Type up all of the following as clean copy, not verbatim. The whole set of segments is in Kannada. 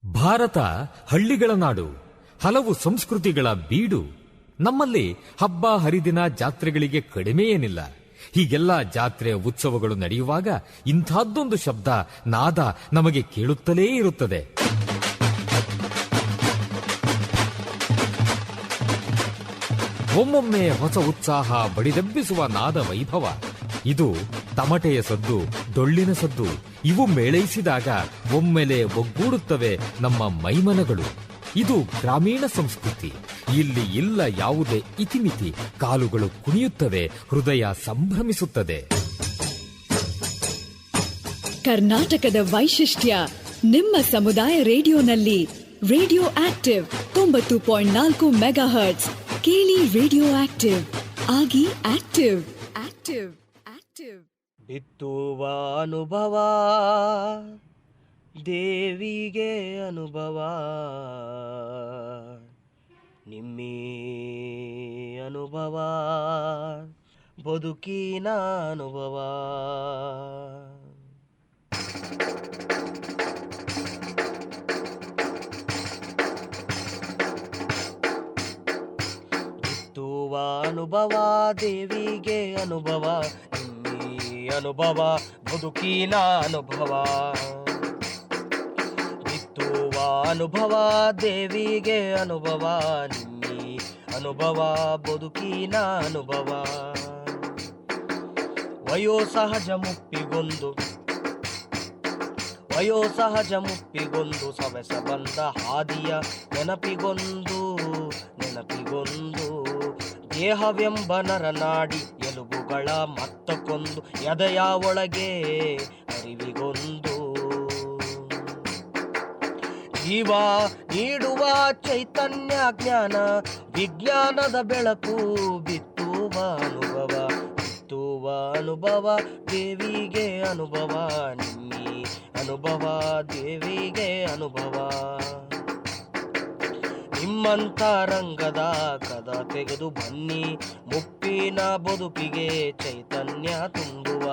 ಭಾರತ ಹಳ್ಳಿಗಳ ನಾಡು, ಹಲವು ಸಂಸ್ಕೃತಿಗಳ ಬೀಡು. ನಮ್ಮಲ್ಲಿ ಹಬ್ಬ ಹರಿದಿನ ಜಾತ್ರೆಗಳಿಗೆ ಕಡಿಮೆ ಏನಿಲ್ಲ. ಹೀಗೆಲ್ಲ ಜಾತ್ರೆ ಉತ್ಸವಗಳು ನಡೆಯುವಾಗ ಇಂಥದ್ದೊಂದು ಶಬ್ದ ನಾದ ನಮಗೆ ಕೇಳುತ್ತಲೇ ಇರುತ್ತದೆ. ಒಮ್ಮೊಮ್ಮೆ ಹೊಸ ಉತ್ಸಾಹ ಬಡಿದೆಬ್ಬಿಸುವ ನಾದ ವೈಭವ. ಇದು ತಮಟೆಯ ಸದ್ದು, ಡೊಳ್ಳಿನ ಸದ್ದು. ಇವು ಮೇಳೈಸಿದಾಗ ಒಮ್ಮೆಲೆ ಒಗ್ಗೂಡುತ್ತವೆ ನಮ್ಮ ಮೈಮನಗಳು. ಇದು ಗ್ರಾಮೀಣ ಸಂಸ್ಕೃತಿ. ಇಲ್ಲಿ ಇಲ್ಲ ಯಾವುದೇ ಇತಿಮಿತಿ. ಕಾಲುಗಳು ಕುಣಿಯುತ್ತವೆ, ಹೃದಯ ಸಂಭ್ರಮಿಸುತ್ತದೆ. ಕರ್ನಾಟಕದ ವೈಶಿಷ್ಟ್ಯ ನಿಮ್ಮ ಸಮುದಾಯ ರೇಡಿಯೋನಲ್ಲಿ. Radio active 90.4 megahertz. ಕೇಳಿ ರೇಡಿಯೋ ಆಕ್ಟಿವ್. ಆಗಿ ಆಕ್ಟಿವ್ ಆಕ್ಟಿವ್ ಆಕ್ಟಿವ್. ಬಿತ್ತುವ ಅನುಭವ ದೇವಿಗೆ ಅನುಭವ, ನಿಮ್ಮಿ ಅನುಭವ ಬದುಕಿನ ಅನುಭವ. ಬಿತ್ತುವ ಅನುಭವ ದೇವಿಗೆ ಅನುಭವ, ಅನುಭವ ಬದುಕಿನ ಅನುಭವ. ಬಿತ್ತುವ ಅನುಭವ ದೇವಿಗೆ ಅನುಭವ, ನಿಮ್ಮಿ ಅನುಭವ ಬದುಕಿನ ಅನುಭವ. ವಯೋಸಹಜ ಮುಪ್ಪಿಗೊಂದು ಸವೆಸ ಬಂದ ಹಾದಿಯ ನೆನಪಿಗೊಂದು ದೇಹವೆಂಬ ನರನಾಡಿ ಎಲುಬುಗಳ ಮತ್ತಕ್ಕೊಂದು ಎದೆಯ ಒಳಗೆ ಅರಿವಿಗೊಂದು ಜೀವ ನೀಡುವ ಚೈತನ್ಯ ಜ್ಞಾನ ವಿಜ್ಞಾನದ ಬೆಳಕು. ಬಿತ್ತುವ ಅನುಭವ ದೇವಿಗೆ ಅನುಭವ, ನಿಮ್ಮಿ ಅನುಭವ ದೇವಿಗೆ ಅನುಭವ. ನಿಮ್ಮಂಥ ರಂಗದ ಕದ ತೆಗೆದು ಬನ್ನಿ, ಮುಪ್ಪಿನ ಬದುಕಿಗೆ ಚೈತನ್ಯ ತುಂಬುವ.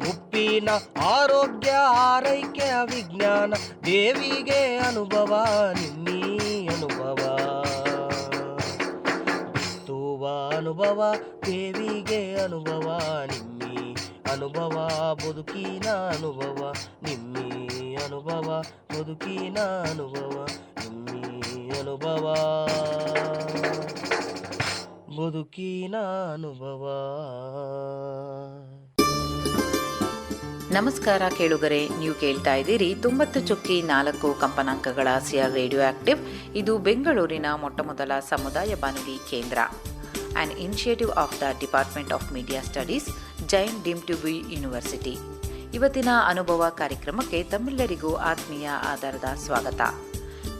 ಮುಪ್ಪಿನ ಆರೋಗ್ಯ ಆರೈಕೆಯ ವಿಜ್ಞಾನ ದೇವಿಗೆ ಅನುಭವ, ನಿಮ್ಮಿ ಅನುಭವ. ಬಿತ್ತುವ ಅನುಭವ ದೇವಿಗೆ ಅನುಭವ, ನಿಮ್ಮಿ ಅನುಭವ ಬದುಕಿನ ಅನುಭವ, ನಿಮ್ಮಿ ಅನುಭವ ಬದುಕಿನ ಅನುಭವ, ನಿಮ್ಮಿ ಅನುಭವ ಬದುಕಿನ ಅನುಭವ. ನಮಸ್ಕಾರ ಕೇಳುಗರೆ, ನೀವು ಕೇಳ್ತಾ ಇದ್ದೀರಿ 90.4 ಕಂಪನಾಂಕಗಳ ಸಿಆರ್ ರೇಡಿಯೋ ಆಕ್ಟಿವ್. ಇದು ಬೆಂಗಳೂರಿನ ಮೊಟ್ಟಮೊದಲ ಸಮುದಾಯ ಬಾನುಲಿ ಕೇಂದ್ರ. An initiative of the department of media studies, Jain deemed to be university. ಇವತ್ತಿನ ಅನುಭವ ಕಾರ್ಯಕ್ರಮಕ್ಕೆ ತಮ್ಮೆಲ್ಲರಿಗೂ ಆತ್ಮೀಯ ಆಧಾರದ ಸ್ವಾಗತ.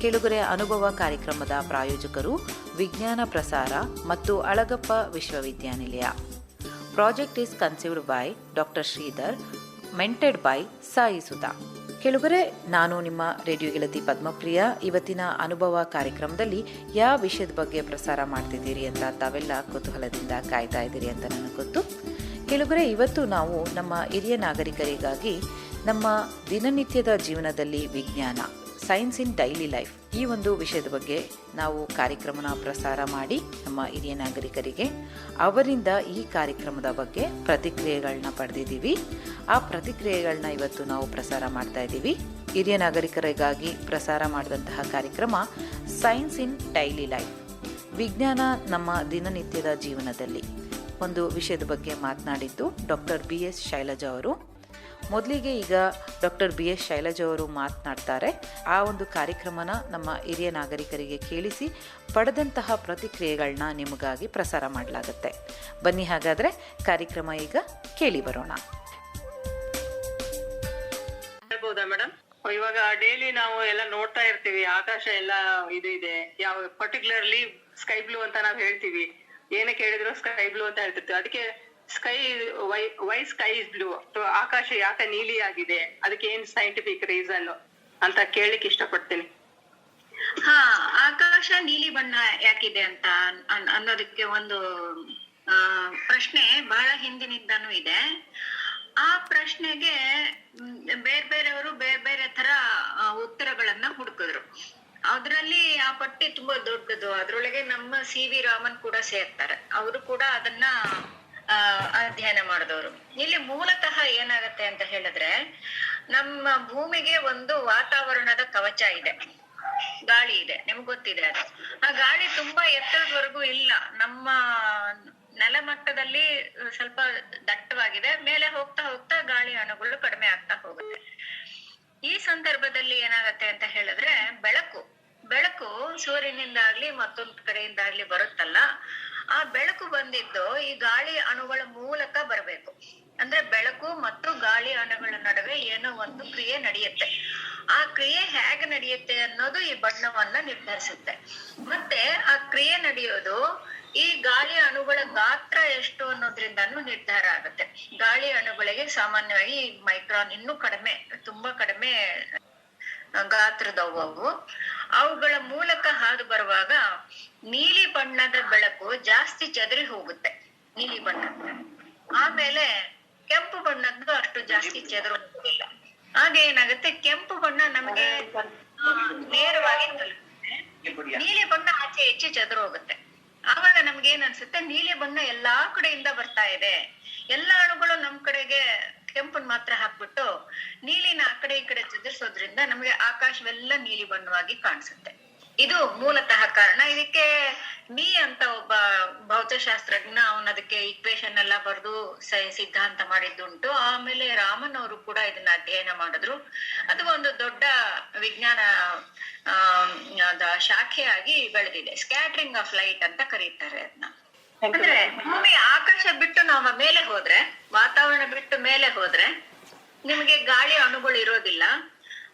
ಕೇಳುಗರೆ, ಅನುಭವ ಕಾರ್ಯಕ್ರಮದ ಪ್ರಾಯೋಜಕರು ವಿಜ್ಞಾನ ಪ್ರಸಾರ ಮತ್ತು ಅಳಗಪ್ಪ ವಿಶ್ವವಿದ್ಯಾನಿಲಯ. Project is conceived by doctor Sridhar, mentored by Sai Sudha. ಕೇಳುಗರೆ, ನಾನು ನಿಮ್ಮ ರೇಡಿಯೋ ಗೆಳತಿ ಪದ್ಮಪ್ರಿಯ. ಇವತ್ತಿನ ಅನುಭವ ಕಾರ್ಯಕ್ರಮದಲ್ಲಿ ಯಾವ ವಿಷಯದ ಬಗ್ಗೆ ಪ್ರಸಾರ ಮಾಡ್ತಿದ್ದೀರಿ ಅಂತ ತಾವೆಲ್ಲ ಕುತೂಹಲದಿಂದ ಕಾಯ್ತಾ ಇದ್ದೀರಿ ಅಂತ ನನಗೆ ಗೊತ್ತು. ಕೇಳುಗರೆ, ಇವತ್ತು ನಾವು ನಮ್ಮ ಹಿರಿಯ ನಾಗರಿಕರಿಗಾಗಿ ನಮ್ಮ ದಿನನಿತ್ಯದ ಜೀವನದಲ್ಲಿ ವಿಜ್ಞಾನ, ಸೈನ್ಸ್ ಇನ್ ಡೈಲಿ ಲೈಫ್, ಈ ಒಂದು ವಿಷಯದ ಬಗ್ಗೆ ನಾವು ಕಾರ್ಯಕ್ರಮನ ಪ್ರಸಾರ ಮಾಡಿ ನಮ್ಮ ಹಿರಿಯ ನಾಗರಿಕರಿಗೆ ಅವರಿಂದ ಈ ಕಾರ್ಯಕ್ರಮದ ಬಗ್ಗೆ ಪ್ರತಿಕ್ರಿಯೆಗಳನ್ನ ಪಡೆದಿದ್ದೀವಿ. ಆ ಪ್ರತಿಕ್ರಿಯೆಗಳನ್ನ ಇವತ್ತು ನಾವು ಪ್ರಸಾರ ಮಾಡ್ತಾ ಇದ್ದೀವಿ. ಹಿರಿಯ ನಾಗರಿಕರಿಗಾಗಿ ಪ್ರಸಾರ ಮಾಡಿದಂತಹ ಕಾರ್ಯಕ್ರಮ ಸೈನ್ಸ್ ಇನ್ ಡೈಲಿ ಲೈಫ್, ವಿಜ್ಞಾನ ನಮ್ಮ ದಿನನಿತ್ಯದ ಜೀವನದಲ್ಲಿ ಒಂದು ವಿಷಯದ ಬಗ್ಗೆ ಮಾತನಾಡಿದ್ದು ಡಾಕ್ಟರ್ BS ಶೈಲಜಾ ಅವರು. ಮೊದಲಿಗೆ ಈಗ ಡಾಕ್ಟರ್ BS ಶೈಲಜಾ ಅವರು ಮಾತನಾಡ್ತಾರೆ. ಆ ಒಂದು ಕಾರ್ಯಕ್ರಮನ ನಮ್ಮ ಹಿರಿಯ ನಾಗರಿಕರಿಗೆ ಕೇಳಿಸಿ ಪಡೆದಂತಹ ಪ್ರತಿಕ್ರಿಯೆಗಳನ್ನ ನಿಮಗಾಗಿ ಪ್ರಸಾರ ಮಾಡಲಾಗುತ್ತೆ. ಬನ್ನಿ, ಹಾಗಾದ್ರೆ ಕಾರ್ಯಕ್ರಮ ಈಗ ಕೇಳಿ ಬರೋಣ. ಹೇಳ್ಬೋದಾ ಮೇಡಮ್? ಇವಾಗ ಡೈಲಿ ನಾವು ಎಲ್ಲ ನೋಡ್ತಾ ಇರ್ತೀವಿ, ಆಕಾಶ ಎಲ್ಲ ಇದು ಇದೆ, ಯಾವ ಪರ್ಟಿಕ್ಯುಲರ್ಲಿ ಸ್ಕೈ ಬ್ಲೂ ಅಂತ ನಾವು ಹೇಳ್ತೀವಿ. ಏನೇ ಕೇಳಿದ್ರು ಸ್ಕೈ ಬ್ಲೂ ಅಂತ ಹೇಳ್ತಿರ್ತೀವಿ. ಅದಕ್ಕೆ ವೈ ಸ್ಕೈ ಇಸ್ ಬ್ಲೂ, ಆಕಾಶ ಯಾಕೆ ನೀಲಿ ಆಗಿದೆ, ಅದಕ್ಕೆ ಏನ್ ಸೈಂಟಿಫಿಕ್ ರೀಸನ್ ಅಂತ ಕೇಳಲಿಕ್ಕೆ ಇಷ್ಟಪಡ್ತೀನಿ. ಆಕಾಶ ನೀಲಿ ಬಣ್ಣ ಯಾಕಿದೆ ಅಂತ ಅನ್ನೋದಕ್ಕೆ ಒಂದು ಪ್ರಶ್ನೆ ಬಹಳ ಹಿಂದಿನಿಂದನೂ ಇದೆ. ಆ ಪ್ರಶ್ನೆಗೆ ಬೇರೆಯವರು ಬೇರೆ ಬೇರೆ ತರ ಉತ್ತರಗಳನ್ನ ಹುಡುಕಿದ್ರು. ಅದ್ರಲ್ಲಿ ಆ ಪಟ್ಟಿ ತುಂಬಾ ದೊಡ್ಡದು. ಅದ್ರೊಳಗೆ ನಮ್ಮ ಸಿ.ವಿ. ರಾಮನ್ ಕೂಡ ಸೇರ್ತಾರೆ. ಅವರು ಕೂಡ ಅದನ್ನ ಅಧ್ಯಯನ ಮಾಡಿದವರು. ಇಲ್ಲಿ ಮೂಲತಃ ಏನಾಗತ್ತೆ ಅಂತ ಹೇಳಿದ್ರೆ, ನಮ್ಮ ಭೂಮಿಗೆ ಒಂದು ವಾತಾವರಣದ ಕವಚ ಇದೆ, ಗಾಳಿ ಇದೆ, ನಿಮ್ಗೆ ಗೊತ್ತಿದೆ ಅದು. ಆ ಗಾಳಿ ತುಂಬಾ ಎತ್ತರದವರೆಗೂ ಇಲ್ಲ, ನಮ್ಮ ನೆಲಮಟ್ಟದಲ್ಲಿ ಸ್ವಲ್ಪ ದಟ್ಟವಾಗಿದೆ. ಮೇಲೆ ಹೋಗ್ತಾ ಹೋಗ್ತಾ ಗಾಳಿ ಅಣುಗಳು ಕಡಿಮೆ ಆಗ್ತಾ ಹೋಗುತ್ತೆ. ಈ ಸಂದರ್ಭದಲ್ಲಿ ಏನಾಗತ್ತೆ ಅಂತ ಹೇಳಿದ್ರೆ, ಬೆಳಕು ಸೂರ್ಯನಿಂದಾಗ್ಲಿ ಮತ್ತೊಂದು ಕಡೆಯಿಂದಾಗ್ಲಿ ಬರುತ್ತಲ್ಲ, ಆ ಬೆಳಕು ಬಂದಿದ್ದು ಈ ಗಾಳಿ ಅಣುಗಳ ಮೂಲಕ ಬರಬೇಕು. ಅಂದ್ರೆ ಬೆಳಕು ಮತ್ತು ಗಾಳಿ ಅಣುಗಳ ನಡುವೆ ಏನೋ ಒಂದು ಕ್ರಿಯೆ ನಡೆಯುತ್ತೆ. ಆ ಕ್ರಿಯೆ ಹೇಗೆ ನಡೆಯುತ್ತೆ ಅನ್ನೋದು ಈ ಬಣ್ಣವನ್ನ ನಿರ್ಧರಿಸುತ್ತೆ. ಮತ್ತೆ ಆ ಕ್ರಿಯೆ ನಡೆಯೋದು ಈ ಗಾಳಿ ಅಣುಗಳ ಗಾತ್ರ ಎಷ್ಟು ಅನ್ನೋದ್ರಿಂದಾನು ನಿರ್ಧಾರ ಆಗುತ್ತೆ. ಗಾಳಿ ಅಣುಗಳಿಗೆ ಸಾಮಾನ್ಯವಾಗಿ ಮೈಕ್ರಾನ್, ಇನ್ನೂ ಕಡಿಮೆ, ತುಂಬಾ ಕಡಿಮೆ ಗಾತ್ರದವು. ಅವುಗಳ ಮೂಲಕ ಹಾದು ಬರುವಾಗ ನೀಲಿ ಬಣ್ಣದ ಬೆಳಕು ಜಾಸ್ತಿ ಚದರಿ ಹೋಗುತ್ತೆ, ನೀಲಿ ಬಣ್ಣ. ಆಮೇಲೆ ಕೆಂಪು ಬಣ್ಣದ್ದು ಅಷ್ಟು ಜಾಸ್ತಿ ಚದುರು ಹೋಗುದಿಲ್ಲ. ಹಾಗೆ ಏನಾಗುತ್ತೆ, ಕೆಂಪು ಬಣ್ಣ ನಮಗೆ ನೇರವಾಗಿ ತಲುಪುತ್ತೆ, ನೀಲಿ ಬಣ್ಣ ಆಚೆ ಹೆಚ್ಚು ಚದುರು ಹೋಗುತ್ತೆ. ಆವಾಗ ನಮ್ಗೆ ಏನ್ ಅನ್ಸುತ್ತೆ, ನೀಲಿ ಬಣ್ಣ ಎಲ್ಲಾ ಕಡೆಯಿಂದ ಬರ್ತಾ ಇದೆ, ಎಲ್ಲಾ ಅಣುಗಳು ನಮ್ ಕಡೆಗೆ ಕೆಂಪನ್ ಮಾತ್ರ ಹಾಕ್ಬಿಟ್ಟು ನೀಲಿನ ಆ ಕಡೆ ಈ ಕಡೆ ಚದುರಿಸೋದ್ರಿಂದ ನಮ್ಗೆ ಆಕಾಶವೆಲ್ಲ ನೀಲಿ ಬಣ್ಣವಾಗಿ ಕಾಣಿಸುತ್ತೆ. ಇದು ಮೂಲತಃ ಕಾರಣ. ಇದಕ್ಕೆ ಮೀ ಅಂತ ಒಬ್ಬ ಭೌತಶಾಸ್ತ್ರಜ್ಞ, ಅವನ ಅದಕ್ಕೆ ಇಕ್ವೇಶನ್ ಎಲ್ಲ ಬರೆದು ಸಿದ್ಧಾಂತ ಮಾಡಿದ್ದುಂಟು. ಆಮೇಲೆ ರಾಮನ್ ಅವರು ಕೂಡ ಇದನ್ನ ಅಧ್ಯಯನ ಮಾಡಿದ್ರು. ಅದು ಒಂದು ದೊಡ್ಡ ವಿಜ್ಞಾನ ಶಾಖೆಯಾಗಿ ಬೆಳೆದಿದೆ. ಸ್ಕ್ಯಾಟ್ರಿಂಗ್ ಆಫ್ ಲೈಟ್ ಅಂತ ಕರೀತಾರೆ ಅದನ್ನ. ಅಂದ್ರೆ ಭೂಮಿ ಆಕಾಶ ಬಿಟ್ಟು ನಾವು ಮೇಲೆ ಹೋದ್ರೆ, ವಾತಾವರಣ ಬಿಟ್ಟು ಮೇಲೆ ಹೋದ್ರೆ ನಿಮಗೆ ಗಾಳಿ ಅಣುಗಳು ಇರೋದಿಲ್ಲ.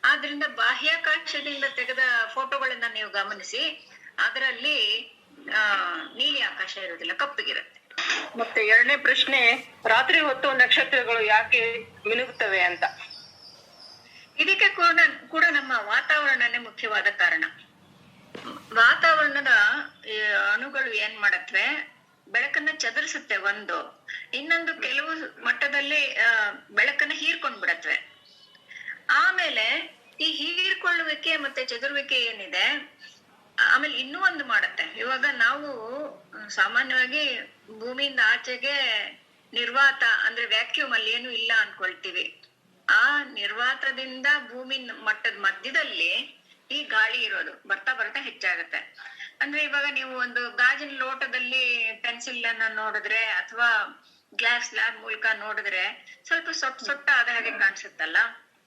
ಆದ್ರಿಂದ ಬಾಹ್ಯಾಕಾಶದಿಂದ ತೆಗೆದ ಫೋಟೋಗಳನ್ನ ನೀವು ಗಮನಿಸಿ, ಅದರಲ್ಲಿ ನೀಲಿ ಆಕಾಶ ಇರೋದಿಲ್ಲ, ಕಪ್ಪಗಿರುತ್ತೆ. ಮತ್ತೆ ಎರಡನೇ ಪ್ರಶ್ನೆ, ರಾತ್ರಿ ಹೊತ್ತು ನಕ್ಷತ್ರಗಳು ಯಾಕೆ ಮಿನುಗುತ್ತವೆ ಅಂತ. ಇದಕ್ಕೆ ಕೂಡ ನಮ್ಮ ವಾತಾವರಣನೇ ಮುಖ್ಯವಾದ ಕಾರಣ. ವಾತಾವರಣದ ಅಣುಗಳು ಏನ್ ಮಾಡತ್ವೆ, ಬೆಳಕನ್ನ ಚದುರಿಸುತ್ತೆ ಒಂದು, ಇನ್ನೊಂದು ಕೆಲವು ಮಟ್ಟದಲ್ಲಿ ಬೆಳಕನ್ನ ಹೀರ್ಕೊಂಡ್ ಬಿಡತ್ವೆ. ಆಮೇಲೆ ಈ ಹೀರ್ಕೊಳ್ಳುವಿಕೆ ಮತ್ತೆ ಚದುರುವಿಕೆ ಏನಿದೆ, ಆಮೇಲೆ ಇನ್ನೂ ಒಂದು ಮಾಡತ್ತೆ. ಇವಾಗ ನಾವು ಸಾಮಾನ್ಯವಾಗಿ ಭೂಮಿಯಿಂದ ಆಚೆಗೆ ನಿರ್ವಾತ ಅಂದ್ರೆ ವ್ಯಾಕ್ಯೂಮ್ ಅಲ್ಲಿ ಏನು ಇಲ್ಲ ಅನ್ಕೊಳ್ತೀವಿ. ಆ ನಿರ್ವಾತದಿಂದ ಭೂಮಿ ಮಟ್ಟದ ಮಧ್ಯದಲ್ಲಿ ಈ ಗಾಳಿ ಇರೋದು ಬರ್ತಾ ಬರ್ತಾ ಹೆಚ್ಚಾಗತ್ತೆ. ಅಂದ್ರೆ ಇವಾಗ ನೀವು ಒಂದು ಗಾಜಿನ ಲೋಟದಲ್ಲಿ ಪೆನ್ಸಿಲ್ ಅನ್ನ ನೋಡಿದ್ರೆ ಅಥವಾ ಗ್ಲಾಸ್ ಸ್ಲಾಬ್ ಮೂಲಕ ನೋಡಿದ್ರೆ ಸ್ವಲ್ಪ ಸೊಟ್ಟ ಆದ ಹಾಗೆ ಕಾಣಿಸುತ್ತಲ್ಲ.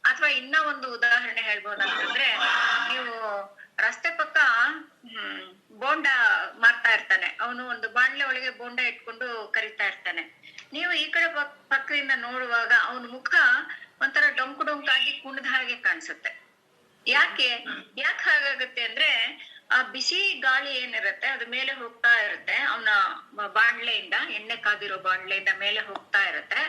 ಅಥವಾ ಇನ್ನ ಒಂದು ಉದಾಹರಣೆ ಹೇಳ್ಬೋದಂತಂದ್ರೆ, ನೀವು ರಸ್ತೆ ಪಕ್ಕ ಬೋಂಡ ಮಾರ್ತಾ ಇರ್ತಾನೆ, ಅವನು ಒಂದು ಬಾಣ್ಲೆ ಒಳಗೆ ಬೋಂಡ ಇಟ್ಕೊಂಡು ಕರಿತಾ ಇರ್ತಾನೆ. ನೀವು ಈ ಕಡೆ ಪಕ್ಕದಿಂದ ನೋಡುವಾಗ ಅವನ ಮುಖ ಒಂಥರ ಡೊಂಕಾಗಿ ಕುಣದ ಹಾಗೆ ಕಾಣಿಸುತ್ತೆ. ಯಾಕೆ ಹಾಗಾಗುತ್ತೆ ಅಂದ್ರೆ, ಆ ಬಿಸಿ ಗಾಳಿ ಏನಿರುತ್ತೆ ಅದು ಮೇಲೆ ಹೋಗ್ತಾ ಇರುತ್ತೆ, ಅವನ ಬಾಣ್ಲೆಯಿಂದ, ಎಣ್ಣೆ ಕಾದಿರೋ ಬಾಣ್ಲೆಯಿಂದ ಮೇಲೆ ಹೋಗ್ತಾ ಇರುತ್ತೆ.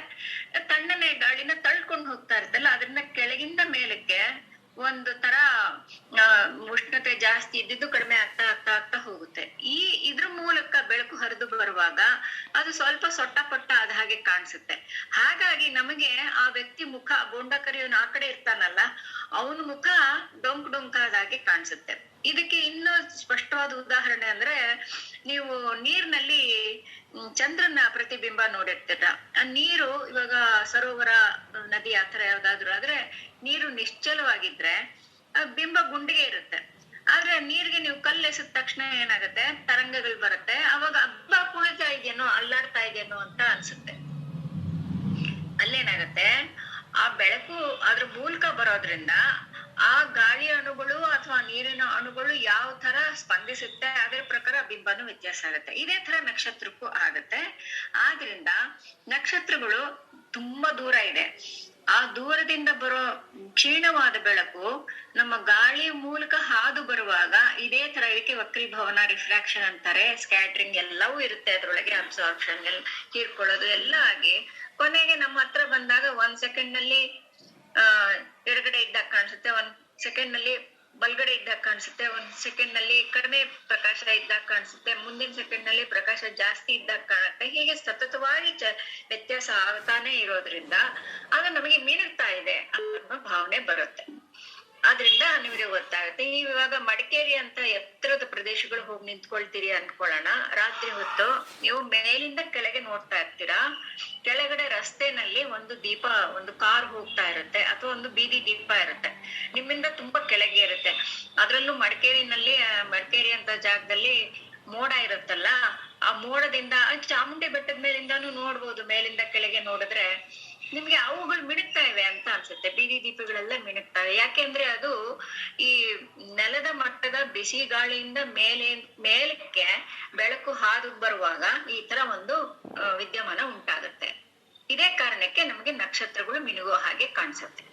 ತಣ್ಣನೆ ಗಾಳಿನ ತಳ್ಕೊಂಡು ಹೋಗ್ತಾ ಇರುತ್ತಲ್ಲ, ಅದನ್ನ ಕೆಳಗಿಂದ ಮೇಲಕ್ಕೆ ಒಂದು ತರ ಉಷ್ಣತೆ ಜಾಸ್ತಿ ಇದ್ದಿದ್ದು ಕಡಿಮೆ ಆಗ್ತಾ ಆಗ್ತಾ ಆಗ್ತಾ ಹೋಗುತ್ತೆ. ಇದ್ರ ಮೂಲಕ ಬೆಳಕು ಹರಿದು ಬರುವಾಗ ಅದು ಸ್ವಲ್ಪ ಸೊಟ್ಟಪಟ್ಟ ಆದ ಹಾಗೆ ಕಾಣಿಸುತ್ತೆ. ಹಾಗಾಗಿ ನಮಗೆ ಆ ವ್ಯಕ್ತಿ ಮುಖ, ಬೋಂಡ ಕರಿಯೋನು ಆ ಕಡೆ ಇರ್ತಾನಲ್ಲ, ಅವನ ಮುಖ ಡೊಂಕಾದ ಹಾಗೆ ಕಾಣಿಸುತ್ತೆ. ಇದಕ್ಕೆ ಇನ್ನೂ ಸ್ಪಷ್ಟವಾದ ಉದಾಹರಣೆ ಅಂದ್ರೆ, ನೀವು ನೀರಿನಲ್ಲಿ ಚಂದ್ರನ ಪ್ರತಿಬಿಂಬ ನೋಡಿರ್ತೀರ. ಆ ನೀರು ಇವಾಗ ಸರೋವರ, ನದಿ ಆತರ ಯಾವ್ದಾದ್ರು ಆದ್ರೆ ನೀರು ನಿಶ್ಚಲವಾಗಿದ್ರೆ ಬಿಂಬ ಗುಂಡಿಗೆ ಇರುತ್ತೆ. ಆದ್ರೆ ನೀರಿಗೆ ನೀವು ಕಲ್ಲೆಸಿದ ತಕ್ಷಣ ಏನಾಗುತ್ತೆ, ತರಂಗಗಳು ಬರುತ್ತೆ. ಅವಾಗ ಹಬ್ಬ ಕುಳಿತಾ ಇದೆಯೇನೋ, ಅಲ್ಲಾಡ್ತಾ ಇದೆಯೇನೋ ಅಂತ ಅನ್ಸುತ್ತೆ. ಅಲ್ಲೇನಾಗತ್ತೆ, ಆ ಬೆಳಕು ಅದ್ರ ಮೂಲಕ ಬರೋದ್ರಿಂದ ಆ ಗಾಳಿ ಅಣುಗಳು ಅಥವಾ ನೀರಿನ ಅಣುಗಳು ಯಾವ ತರ ಸ್ಪಂದಿಸುತ್ತೆ ಅದ್ರ ಪ್ರಕಾರ ಬಿಂಬನು ವ್ಯತ್ಯಾಸ ಆಗುತ್ತೆ. ಇದೇ ತರ ನಕ್ಷತ್ರಕ್ಕೂ ಆಗತ್ತೆ. ಆದ್ರಿಂದ ನಕ್ಷತ್ರಗಳು ತುಂಬಾ ದೂರ ಇದೆ. ಆ ದೂರದಿಂದ ಬರೋ ಕ್ಷೀಣವಾದ ಬೆಳಕು ನಮ್ಮ ಗಾಳಿ ಮೂಲಕ ಹಾದು ಬರುವಾಗ ಇದೇ ತರ, ಇದಕ್ಕೆ ವಕ್ರೀಭವನ, ರಿಫ್ರಾಕ್ಷನ್ ಅಂತಾರೆ, ಸ್ಕ್ಯಾಟ್ರಿಂಗ್ ಎಲ್ಲವೂ ಇರುತ್ತೆ ಅದ್ರೊಳಗೆ, ಅಬ್ಸಾರ್ಪ್ಷನ್ ಎಲ್ಲ ಹೀರ್ಕೊಳ್ಳೋದು ಎಲ್ಲ ಆಗಿ ಕೊನೆಗೆ ನಮ್ಮ ಹತ್ರ ಬಂದಾಗ 1 ಸೆಕೆಂಡ್ ನಲ್ಲಿ ಎಡಗಡೆ ಇದ್ದಾಗ ಕಾಣಿಸುತ್ತೆ, 1 ಸೆಕೆಂಡ್ ನಲ್ಲಿ ಬಲ್ಗಡೆ ಇದ್ದಾಗ ಕಾಣಿಸುತ್ತೆ, 1 ಸೆಕೆಂಡ್ ನಲ್ಲಿ ಕಡಿಮೆ ಪ್ರಕಾಶ ಇದ್ದಾಗ ಕಾಣಿಸುತ್ತೆ, ಮುಂದಿನ ಸೆಕೆಂಡ್ ನಲ್ಲಿ ಪ್ರಕಾಶ ಜಾಸ್ತಿ ಇದ್ದಾಗ ಕಾಣುತ್ತೆ. ಹೀಗೆ ಸತತವಾಗಿ ವ್ಯತ್ಯಾಸ ಆಗ್ತಾನೆ ಇರೋದ್ರಿಂದ ಅದು ನಮಗೆ ಮಿನುಗ್ತಾ ಇದೆ ಅನ್ನೋ ಭಾವನೆ ಇರುತ್ತೆ. ನೀವು ಇವಾಗ ಮಡಿಕೇರಿ ಅಂತ ಎತ್ತರದ ಪ್ರದೇಶಗಳು ಹೋಗಿ ನಿಂತ್ಕೊಳ್ತೀರಿ ಅನ್ಕೊಳ್ಳೋಣ. ರಾತ್ರಿ ಹೊತ್ತು ನೀವು ಮೇಲಿಂದ ಕೆಳಗೆ ನೋಡ್ತಾ ಇರ್ತೀರಾ. ಕೆಳಗಡೆ ರಸ್ತೆನಲ್ಲಿ ಒಂದು ದೀಪ, ಒಂದು ಕಾರ್ ಹೋಗ್ತಾ ಇರುತ್ತೆ ಅಥವಾ ಒಂದು ಬೀದಿ ದೀಪ ಇರುತ್ತೆ, ನಿಮ್ಮಿಂದ ತುಂಬಾ ಕೆಳಗೆ ಇರುತ್ತೆ. ಅದ್ರಲ್ಲೂ ಮಡಿಕೇರಿ ಅಂತ ಜಾಗದಲ್ಲಿ ಮೋಡ ಇರುತ್ತಲ್ಲ, ಆ ಮೋಡದಿಂದ ಚಾಮುಂಡಿ ಬೆಟ್ಟದ ಮೇಲಿಂದಾನು ನೋಡ್ಬೋದು. ಮೇಲಿಂದ ಕೆಳಗೆ ನೋಡಿದ್ರೆ ನಿಮ್ಗೆ ಅವುಗಳು ಮಿಣುಕ್ತಾ ಇವೆ ಅಂತ ಅನ್ಸುತ್ತೆ. ಬೀದಿ ದೀಪಗಳೆಲ್ಲ ಮಿಣುಕ್ತವೆ. ಯಾಕೆಂದ್ರೆ ಅದು ಈ ನೆಲದ ಮಟ್ಟದ ಬಿಸಿ ಗಾಳಿಯಿಂದ ಮೇಲಕ್ಕೆ ಬೆಳಕು ಹಾದು ಬರುವಾಗ ಈ ತರ ಒಂದು ವಿದ್ಯಮಾನ ಉಂಟಾಗುತ್ತೆ. ಇದೇ ಕಾರಣಕ್ಕೆ ನಮ್ಗೆ ನಕ್ಷತ್ರಗಳು ಮಿನುಗೋ ಹಾಗೆ ಕಾಣಿಸುತ್ತೆ.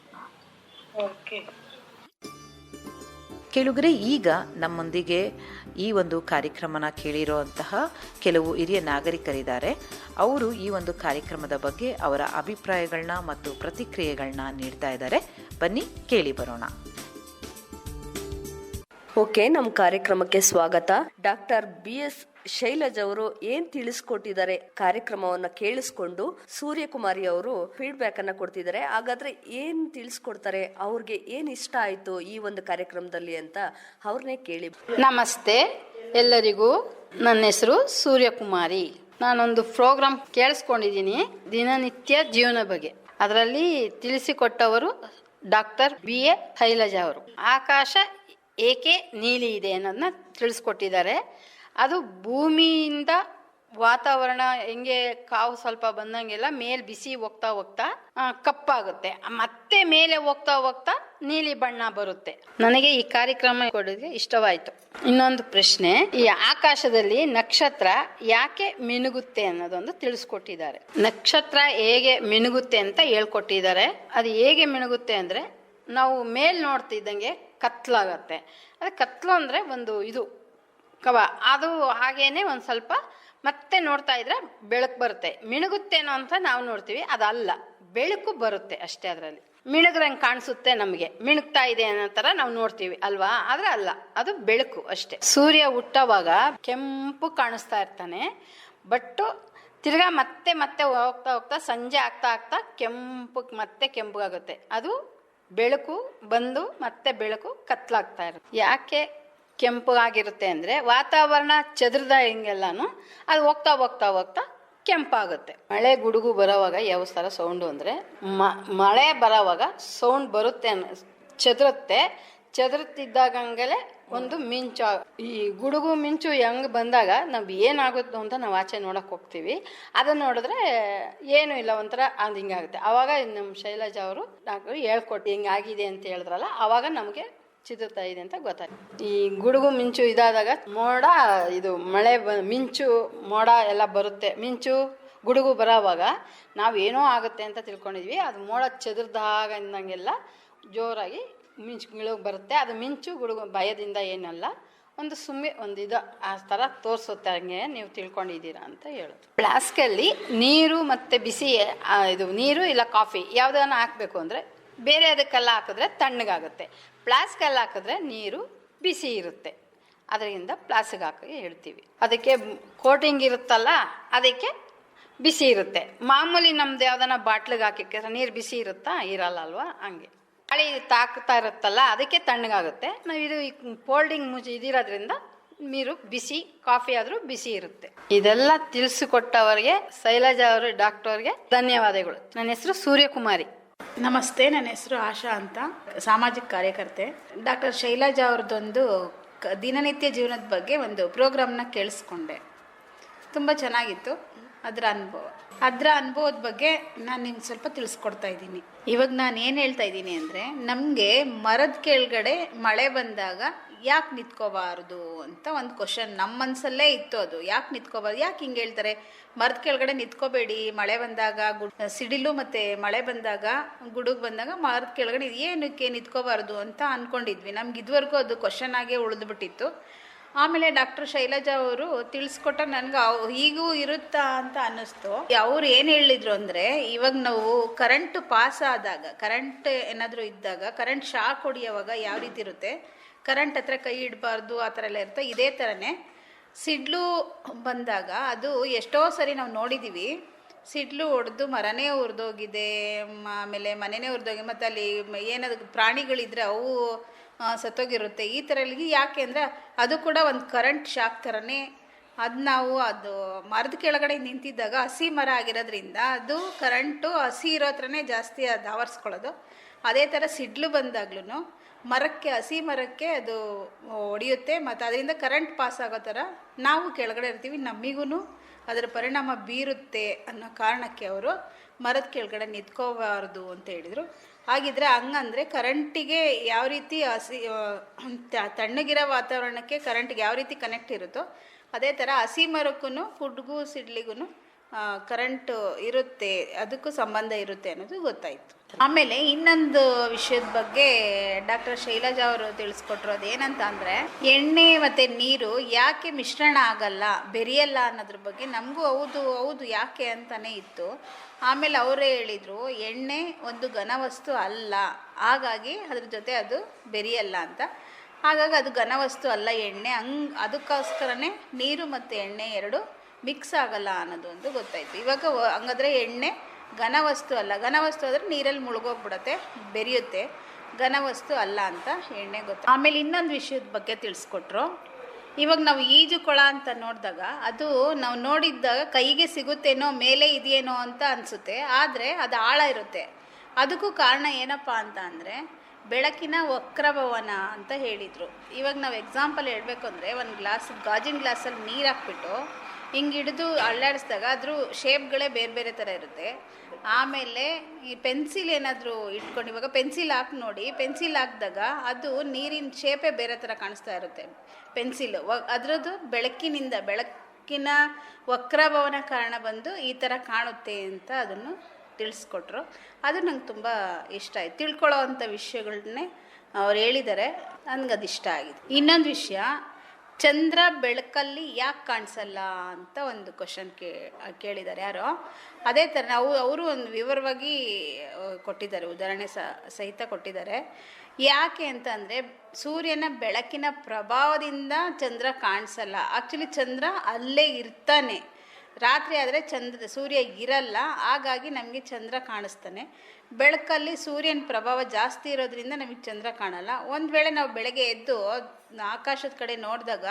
ಕೇಳುಗರೆ, ಈಗ ನಮ್ಮೊಂದಿಗೆ ಈ ಒಂದು ಕಾರ್ಯಕ್ರಮನ ಕೇಳಿರುವಂತಹ ಕೆಲವು ಹಿರಿಯ ನಾಗರಿಕರಿದ್ದಾರೆ. ಅವರು ಈ ಒಂದು ಕಾರ್ಯಕ್ರಮದ ಬಗ್ಗೆ ಅವರ ಅಭಿಪ್ರಾಯಗಳನ್ನ ಮತ್ತು ಪ್ರತಿಕ್ರಿಯೆಗಳನ್ನ ನೀಡ್ತಾ ಇದ್ದಾರೆ. ಬನ್ನಿ ಕೇಳಿ ಬರೋಣ. ಓಕೆ, ನಮ್ಮ ಕಾರ್ಯಕ್ರಮಕ್ಕೆ ಸ್ವಾಗತ. ಡಾಕ್ಟರ್ BS ಶೈಲಜ್ ಅವರು ಏನ್ ತಿಳಿಸ್ಕೊಟ್ಟಿದ್ದಾರೆ ಕಾರ್ಯಕ್ರಮವನ್ನ ಕೇಳಿಸ್ಕೊಂಡು ಸೂರ್ಯಕುಮಾರಿ ಅವರು ಫೀಡ್ಬ್ಯಾಕ್ ಅನ್ನ ಕೊಡ್ತಿದ್ದಾರೆ. ಹಾಗಾದ್ರೆ ಏನ್ ತಿಳಿಸ್ಕೊಡ್ತಾರೆ, ಅವ್ರಿಗೆ ಏನ್ ಇಷ್ಟ ಆಯ್ತು ಈ ಒಂದು ಕಾರ್ಯಕ್ರಮದಲ್ಲಿ ಅಂತ ಅವ್ರನ್ನೇ ಕೇಳಿ. ನಮಸ್ತೆ ಎಲ್ಲರಿಗೂ. ನನ್ನ ಹೆಸರು ಸೂರ್ಯಕುಮಾರಿ. ನಾನೊಂದು ಪ್ರೋಗ್ರಾಮ್ ಕೇಳಿಸ್ಕೊಂಡಿದ್ದೀನಿ ದಿನನಿತ್ಯ ಜೀವನ ಬಗ್ಗೆ. ಅದರಲ್ಲಿ ತಿಳಿಸಿಕೊಟ್ಟವರು ಡಾಕ್ಟರ್ BA ಶೈಲಜಾ ಅವರು. ಆಕಾಶ ಏಕೆ ನೀಲಿ ಇದೆ ಅನ್ನೋದನ್ನ ತಿಳಿಸ್ಕೊಟ್ಟಿದ್ದಾರೆ. ಅದು ಭೂಮಿಯಿಂದ ವಾತಾವರಣ ಹೆಂಗೆ ಕಾವು ಸ್ವಲ್ಪ ಬಂದಂಗೆಲ್ಲ ಮೇಲ್ ಬಿಸಿ ಹೋಗ್ತಾ ಹೋಗ್ತಾ ಕಪ್ಪಾಗುತ್ತೆ, ಮತ್ತೆ ಮೇಲೆ ಹೋಗ್ತಾ ಹೋಗ್ತಾ ನೀಲಿ ಬಣ್ಣ ಬರುತ್ತೆ. ನನಗೆ ಈ ಕಾರ್ಯಕ್ರಮ ಕೊಡೋದಕ್ಕೆ ಇಷ್ಟವಾಯ್ತು. ಇನ್ನೊಂದು ಪ್ರಶ್ನೆ, ಈ ಆಕಾಶದಲ್ಲಿ ನಕ್ಷತ್ರ ಯಾಕೆ ಮಿನುಗುತ್ತೆ ಅನ್ನೋದೊಂದು ತಿಳಿಸ್ಕೊಟ್ಟಿದ್ದಾರೆ. ನಕ್ಷತ್ರ ಹೇಗೆ ಮಿನುಗುತ್ತೆ ಅಂತ ಹೇಳ್ಕೊಟ್ಟಿದ್ದಾರೆ. ಅದು ಹೇಗೆ ಮಿನುಗುತ್ತೆ ಅಂದ್ರೆ, ನಾವು ಮೇಲ್ ನೋಡ್ತಿದ್ದಂಗೆ ಕತ್ಲಾಗತ್ತೆ. ಅದು ಕತ್ಲು ಅಂದ್ರೆ ಒಂದು ಇದು ಕವ, ಅದು ಹಾಗೇನೆ ಒಂದ್ ಸ್ವಲ್ಪ ಮತ್ತೆ ನೋಡ್ತಾ ಇದ್ರೆ ಬೆಳಕು ಬರುತ್ತೆ. ಮಿಣುಗುತ್ತೇನೋ ಅಂತ ನಾವು ನೋಡ್ತೀವಿ, ಅದಲ್ಲ, ಬೆಳಕು ಬರುತ್ತೆ ಅಷ್ಟೇ. ಅದರಲ್ಲಿ ಮಿಣುಗ್ರಂಗೆ ಕಾಣಿಸುತ್ತೆ, ನಮಗೆ ಮಿಣುಗ್ತಾ ಇದೆ ಅನ್ನೋ ತರ ನಾವು ನೋಡ್ತೀವಿ ಅಲ್ವಾ, ಆದ್ರೆ ಅಲ್ಲ, ಅದು ಬೆಳಕು ಅಷ್ಟೇ. ಸೂರ್ಯ ಹುಟ್ಟುವಾಗ ಕೆಂಪು ಕಾಣಿಸ್ತಾ ಇರ್ತಾನೆ, ಬಟ್ ತಿರ್ಗಾ ಮತ್ತೆ ಮತ್ತೆ ಹೋಗ್ತಾ ಹೋಗ್ತಾ ಸಂಜೆ ಆಗ್ತಾ ಆಗ್ತಾ ಮತ್ತೆ ಕೆಂಪುಗಾಗುತ್ತೆ. ಅದು ಬೆಳಕು ಬಂದು ಮತ್ತೆ ಬೆಳಕು ಕತ್ಲಾಗ್ತಾ ಇರುತ್ತೆ. ಯಾಕೆ ಕೆಂಪು ಆಗಿರುತ್ತೆ ಅಂದ್ರೆ, ವಾತಾವರಣ ಚದುರ್ದ ಹಿಂಗೆಲ್ಲಾನು ಅದು ಹೋಗ್ತಾ ಹೋಗ್ತಾ ಹೋಗ್ತಾ ಕೆಂಪಾಗುತ್ತೆ. ಮಳೆ ಗುಡುಗು ಬರೋವಾಗ ಯಾವ ಥರ ಸೌಂಡು ಅಂದ್ರೆ, ಮಳೆ ಬರೋವಾಗ ಸೌಂಡ್ ಬರುತ್ತೆ, ಚದುರುತ್ತಿದ್ದಾಗಂಗೆಲೆ ಒಂದು ಮಿಂಚು. ಈ ಗುಡುಗು ಮಿಂಚು ಹೆಂಗ್ ಬಂದಾಗ ನಾವು ಏನಾಗುತ್ತೋ ಅಂತ ನಾವು ಆಚೆ ನೋಡಕ್ ಹೋಗ್ತೀವಿ. ಅದನ್ನ ನೋಡಿದ್ರೆ ಏನು ಇಲ್ಲ, ಒಂಥರ ಅದು ಹಿಂಗಾಗುತ್ತೆ. ಅವಾಗ ನಮ್ಮ ಶೈಲಜಾ ಅವರು ಡಾಕ್ಟರ್ ಹೇಳ್ಕೊಟ್ಟು ಹಿಂಗಾಗಿದೆ ಅಂತ ಹೇಳಿದ್ರಲ್ಲ, ಅವಾಗ ನಮಗೆ ಚಿದುರ್ತಾ ಇದೆ ಅಂತ ಗೊತ್ತಾಯ್ತು. ಈ ಗುಡುಗು ಮಿಂಚು ಇದಾದಾಗ ಮೋಡ, ಇದು ಮಳೆ ಮಿಂಚು ಮೋಡ ಎಲ್ಲ ಬರುತ್ತೆ. ಮಿಂಚು ಗುಡುಗು ಬರೋವಾಗ ನಾವು ಏನೋ ಆಗುತ್ತೆ ಅಂತ ತಿಳ್ಕೊಂಡಿದ್ವಿ, ಅದು ಮೋಡ ಚದುರ್ದಾಗ ಇಂದಂಗೆಲ್ಲ ಜೋರಾಗಿ ಮಿಂಚುಗಳು ಬರುತ್ತೆ. ಅದು ಮಿಂಚು ಗುಡುಗು ಭಯದಿಂದ ಏನಲ್ಲ, ಒಂದು ಒಂದು ಇದು ಆ ಥರ ತೋರಿಸುತ್ತೆ, ಹಂಗೆ ನೀವು ತಿಳ್ಕೊಂಡಿದ್ದೀರಾ ಅಂತ ಹೇಳೋದು. ಫ್ಲಾಸ್ಕಲ್ಲಿ ನೀರು ಮತ್ತು ಬಿಸಿ, ಇದು ನೀರು ಇಲ್ಲ ಕಾಫಿ ಯಾವುದನ್ನ ಹಾಕಬೇಕು ಅಂದರೆ ಬೇರೆ ಅದಕ್ಕೆಲ್ಲ ಹಾಕಿದ್ರೆ ತಣ್ಣಗಾಗುತ್ತೆ. ಫ್ಲಾಸ್ಕಲ್ಲಿ ಹಾಕಿದ್ರೆ ನೀರು ಬಿಸಿ ಇರುತ್ತೆ, ಅದರಿಂದ ಫ್ಲಾಸ್ಕ್ ಹಾಕಿ ಹೇಳ್ತೀವಿ. ಅದಕ್ಕೆ ಕೋಟಿಂಗ್ ಇರುತ್ತಲ್ಲ, ಅದಕ್ಕೆ ಬಿಸಿ ಇರುತ್ತೆ. ಮಾಮೂಲಿ ನಮ್ದು ಯಾವ್ದನ್ನ ಬಾಟ್ಲಿಗೆ ಹಾಕಿದ್ರೆ ನೀರು ಬಿಸಿ ಇರುತ್ತಾ, ಇರಲ್ಲ ಅಲ್ವಾ, ಹಂಗೆ ಗಾಳಿ ತಾಕ್ತಾ ಇರುತ್ತಲ್ಲ, ಅದಕ್ಕೆ ತಣ್ಣಗಾಗುತ್ತೆ. ನಾವು ಇದು ಫೋಲ್ಡಿಂಗ್ ಇದಿರೋದ್ರಿಂದ ನೀರು ಬಿಸಿ, ಕಾಫಿ ಆದ್ರೂ ಬಿಸಿ ಇರುತ್ತೆ. ಇದೆಲ್ಲ ತಿಳಿಸಿಕೊಟ್ಟವರಿಗೆ ಶೈಲಜಾ ಅವರು ಡಾಕ್ಟರ್ಗೆ ಧನ್ಯವಾದಗಳು. ನನ್ನ ಹೆಸರು ಸೂರ್ಯಕುಮಾರಿ. ನಮಸ್ತೆ, ನನ್ನ ಹೆಸರು ಆಶಾ ಅಂತ, ಸಾಮಾಜಿಕ ಕಾರ್ಯಕರ್ತೆ. ಡಾಕ್ಟರ್ ಶೈಲಜಾ ಅವ್ರದ್ದೊಂದು ದಿನನಿತ್ಯ ಜೀವನದ ಬಗ್ಗೆ ಒಂದು ಪ್ರೋಗ್ರಾಮ್ನ ಕೇಳಿಸ್ಕೊಂಡೆ. ತುಂಬ ಚೆನ್ನಾಗಿತ್ತು ಅದರ ಅನುಭವದ ಬಗ್ಗೆ ನಾನು ನಿಮ್ಗೆ ಸ್ವಲ್ಪ ತಿಳಿಸ್ಕೊಡ್ತಾ ಇದ್ದೀನಿ. ಇವಾಗ ನಾನು ಏನು ಹೇಳ್ತಾ ಇದ್ದೀನಿ ಅಂದರೆ, ನಮಗೆ ಮರದ ಕೆಳಗಡೆ ಮಳೆ ಬಂದಾಗ ಯಾಕೆ ನಿಂತ್ಕೋಬಾರ್ದು ಅಂತ ಒಂದು ಕ್ವಶನ್ ನಮ್ಮ ಮನಸ್ಸಲ್ಲೇ ಇತ್ತು. ಅದು ಯಾಕೆ ನಿಂತ್ಕೋಬಾರ್ದು, ಯಾಕೆ ಹಿಂಗೆ ಹೇಳ್ತಾರೆ, ಮರದ ಕೆಳಗಡೆ ನಿಂತ್ಕೋಬೇಡಿ, ಮಳೆ ಬಂದಾಗ ಸಿಡಿಲು ಮತ್ತು ಮಳೆ ಬಂದಾಗ ಗುಡುಗು ಬಂದಾಗ ಮರದ ಕೆಳಗಡೆ ಏನಕ್ಕೆ ನಿಂತ್ಕೋಬಾರ್ದು ಅಂತ ಅಂದ್ಕೊಂಡಿದ್ವಿ. ನಮ್ಗೆ ಇದುವರೆಗೂ ಅದು ಕ್ವಶನ್ ಆಗೇ ಉಳಿದ್ಬಿಟ್ಟಿತ್ತು. ಆಮೇಲೆ ಡಾಕ್ಟರ್ ಶೈಲಜಾ ಅವರು ತಿಳಿಸ್ಕೊಟ್ಟ ನನಗೆ ಹೀಗೂ ಇರುತ್ತಾ ಅಂತ ಅನ್ನಿಸ್ತು. ಅವ್ರು ಏನು ಹೇಳಿದ್ರು ಅಂದರೆ, ಇವಾಗ ನಾವು ಕರೆಂಟ್ ಪಾಸ್ ಆದಾಗ, ಕರೆಂಟ್ ಏನಾದರೂ ಇದ್ದಾಗ, ಕರೆಂಟ್ ಶಾಕ್ ಹೊಡಿಯೋವಾಗ ಯಾವ ರೀತಿ ಇರುತ್ತೆ, ಕರೆಂಟ್ ಹತ್ರ ಕೈ ಇಡಬಾರ್ದು ಆ ಥರ ಎಲ್ಲ ಇರುತ್ತೆ. ಇದೇ ಥರನೇ ಸಿಡ್ಲು ಬಂದಾಗ ಅದು ಎಷ್ಟೋ ಸರಿ ನಾವು ನೋಡಿದ್ದೀವಿ, ಸಿಡ್ಲು ಹೊಡೆದು ಮರನೇ ಉರಿದೋಗಿದೆ, ಆಮೇಲೆ ಮನೆಯೇ ಉರಿದೋಗಿ, ಮತ್ತು ಅಲ್ಲಿ ಏನಾದ್ರು ಪ್ರಾಣಿಗಳಿದ್ರೆ ಅವು ಸತ್ತೋಗಿರುತ್ತೆ. ಈ ಥರ ಯಾಕೆ ಅಂದರೆ ಅದು ಕೂಡ ಒಂದು ಕರೆಂಟ್ ಶಾಕ್ ಥರನೇ. ಅದು ಮರದ ಕೆಳಗಡೆ ನಿಂತಿದ್ದಾಗ ಹಸಿ ಮರ ಆಗಿರೋದ್ರಿಂದ ಅದು ಕರೆಂಟು ಹಸಿ ಇರೋ ಹತ್ರನೇ ಜಾಸ್ತಿ ಅದು ಆವರಿಸ್ಕೊಳ್ಳೋದು. ಅದೇ ಥರ ಸಿಡ್ಲು ಬಂದಾಗ್ಲೂ ಹಸಿ ಮರಕ್ಕೆ ಅದು ಹೊಡೆಯುತ್ತೆ ಮತ್ತು ಅದರಿಂದ ಕರೆಂಟ್ ಪಾಸ್ ಆಗೋ ಥರ ನಾವು ಕೆಳಗಡೆ ಇರ್ತೀವಿ, ನಮಗೂ ಅದರ ಪರಿಣಾಮ ಬೀರುತ್ತೆ ಅನ್ನೋ ಕಾರಣಕ್ಕೆ ಅವರು ಮರದ ಕೆಳಗಡೆ ನಿಂತ್ಕೋಬಾರ್ದು ಅಂತ ಹೇಳಿದರು. ಹಾಗಿದ್ರೆ ಹಂಗಂದರೆ ಕರೆಂಟಿಗೆ ಯಾವ ರೀತಿ ತಣ್ಣಗಿರೋ ವಾತಾವರಣಕ್ಕೆ ಕರೆಂಟ್ಗೆ ಯಾವ ರೀತಿ ಕನೆಕ್ಟ್ ಇರುತ್ತೋ ಅದೇ ಥರ ಹಸಿ ಮರಕ್ಕೂ ಫುಡ್ಗೂ ಸಿಡ್ಲಿಗೂ ಕರೆಂಟ್ ಇರುತ್ತೆ, ಅದಕ್ಕೂ ಸಂಬಂಧ ಇರುತ್ತೆ ಅನ್ನೋದು ಗೊತ್ತಾಯಿತು. ಆಮೇಲೆ ಇನ್ನೊಂದು ವಿಷಯದ ಬಗ್ಗೆ ಡಾಕ್ಟರ್ ಶೈಲಜಾ ಅವರು ತಿಳಿಸ್ಕೊಟ್ರು. ಅದೇನಂತ ಅಂದರೆ ಎಣ್ಣೆ ಮತ್ತು ನೀರು ಯಾಕೆ ಮಿಶ್ರಣ ಆಗಲ್ಲ, ಬೆರೆಯಲ್ಲ ಅನ್ನೋದ್ರ ಬಗ್ಗೆ ನಮಗೂ ಹೌದು ಯಾಕೆ ಅಂತಲೇ ಇತ್ತು. ಆಮೇಲೆ ಅವರೇ ಹೇಳಿದರು ಎಣ್ಣೆ ಒಂದು ಘನವಸ್ತು ಅಲ್ಲ, ಹಾಗಾಗಿ ಅದ್ರ ಜೊತೆ ಅದು ಬೆರೆಯಲ್ಲ ಅಂತ. ಹಾಗಾಗಿ ಅದು ಘನವಸ್ತು ಅಲ್ಲ ಎಣ್ಣೆ, ಅದಕ್ಕೋಸ್ಕರನೇ ನೀರು ಮತ್ತು ಎಣ್ಣೆ ಎರಡು ಮಿಕ್ಸ್ ಆಗಲ್ಲ ಅನ್ನೋದು ಒಂದು ಗೊತ್ತಾಯಿತು. ಇವಾಗ ಹಂಗಾದ್ರೆ ಎಣ್ಣೆ ಘನವಸ್ತು ಅಲ್ಲ, ಘನವಸ್ತು ಆದರೆ ನೀರಲ್ಲಿ ಮುಳುಗೋಗ್ಬಿಡತ್ತೆ, ಬೆರೆಯುತ್ತೆ, ಘನವಸ್ತು ಅಲ್ಲ ಅಂತ ಎಣ್ಣೆ ಗೊತ್ತು. ಆಮೇಲೆ ಇನ್ನೊಂದು ವಿಷಯದ ಬಗ್ಗೆ ತಿಳಿಸ್ಕೊಟ್ರು. ಇವಾಗ ನಾವು ಈಜು ಕೊಳ ಅಂತ ನೋಡಿದಾಗ ಅದು ನಾವು ನೋಡಿದ್ದಾಗ ಕೈಗೆ ಸಿಗುತ್ತೇನೋ ಮೇಲೆ ಇದೆಯೇನೋ ಅಂತ ಅನಿಸುತ್ತೆ, ಆದರೆ ಅದು ಆಳ ಇರುತ್ತೆ. ಅದಕ್ಕೂ ಕಾರಣ ಏನಪ್ಪ ಅಂತ ಅಂದರೆ ಬೆಳಕಿನ ವಕ್ರಭವನ ಅಂತ ಹೇಳಿದರು. ಇವಾಗ ನಾವು ಎಕ್ಸಾಂಪಲ್ ಹೇಳಬೇಕು ಅಂದರೆ ಒಂದು ಗಾಜಿನ ಗ್ಲಾಸಲ್ಲಿ ನೀರು ಹಾಕ್ಬಿಟ್ಟು ಹಿಂಗೆ ಹಿಡಿದು ಅಲ್ಲಾಡಿಸಿದಾಗ ಅದ್ರ ಶೇಪ್ಗಳೇ ಬೇರೆ ಬೇರೆ ಥರ ಇರುತ್ತೆ. ಆಮೇಲೆ ಈ ಪೆನ್ಸಿಲ್ ಏನಾದರೂ ಇಟ್ಕೊಂಡು ಇವಾಗ ಪೆನ್ಸಿಲ್ ಹಾಕಿ ನೋಡಿ, ಪೆನ್ಸಿಲ್ ಹಾಕಿದಾಗ ಅದು ನೀರಿನ ಶೇಪೇ ಬೇರೆ ಥರ ಕಾಣಿಸ್ತಾ ಇರುತ್ತೆ ಪೆನ್ಸಿಲು. ಅದರದ್ದು ಬೆಳಕಿನ ವಕ್ರಭವನ ಕಾರಣ ಬಂದು ಈ ಥರ ಕಾಣುತ್ತೆ ಅಂತ ಅದನ್ನು ತಿಳಿಸ್ಕೊಟ್ರು. ಅದು ನಂಗೆ ತುಂಬ ಇಷ್ಟ ಆಯಿತು. ತಿಳ್ಕೊಳ್ಳೋ ಅಂಥ ವಿಷಯಗಳನ್ನೇ ಅವ್ರು ಹೇಳಿದ್ದಾರೆ, ನನಗದು ಇಷ್ಟ ಆಗಿದೆ. ಇನ್ನೊಂದು ವಿಷಯ, ಚಂದ್ರ ಬೆಳಕಲ್ಲಿ ಯಾಕೆ ಕಾಣಿಸಲ್ಲ ಅಂತ ಒಂದು ಕ್ವಶನ್ ಕೇಳಿದ್ದಾರೆ ಯಾರೋ. ಅದೇ ಥರ ಅವರು ಒಂದು ವಿವರವಾಗಿ ಕೊಟ್ಟಿದ್ದಾರೆ, ಉದಾಹರಣೆ ಸಹಿತ ಕೊಟ್ಟಿದ್ದಾರೆ. ಯಾಕೆ ಅಂತಂದರೆ ಸೂರ್ಯನ ಬೆಳಕಿನ ಪ್ರಭಾವದಿಂದ ಚಂದ್ರ ಕಾಣಿಸಲ್ಲ. ಆ್ಯಕ್ಚುಲಿ ಚಂದ್ರ ಅಲ್ಲೇ ಇರ್ತಾನೆ, ರಾತ್ರಿ ಆದರೆ ಸೂರ್ಯ ಇರಲ್ಲ, ಹಾಗಾಗಿ ನಮಗೆ ಚಂದ್ರ ಕಾಣಿಸ್ತಾನೆ. ಬೆಳಕಲ್ಲಿ ಸೂರ್ಯನ ಪ್ರಭಾವ ಜಾಸ್ತಿ ಇರೋದ್ರಿಂದ ನಮಗೆ ಚಂದ್ರ ಕಾಣಲ್ಲ. ಒಂದು ವೇಳೆ ನಾವು ಬೆಳಗ್ಗೆ ಎದ್ದು ಆಕಾಶದ ಕಡೆ ನೋಡಿದಾಗ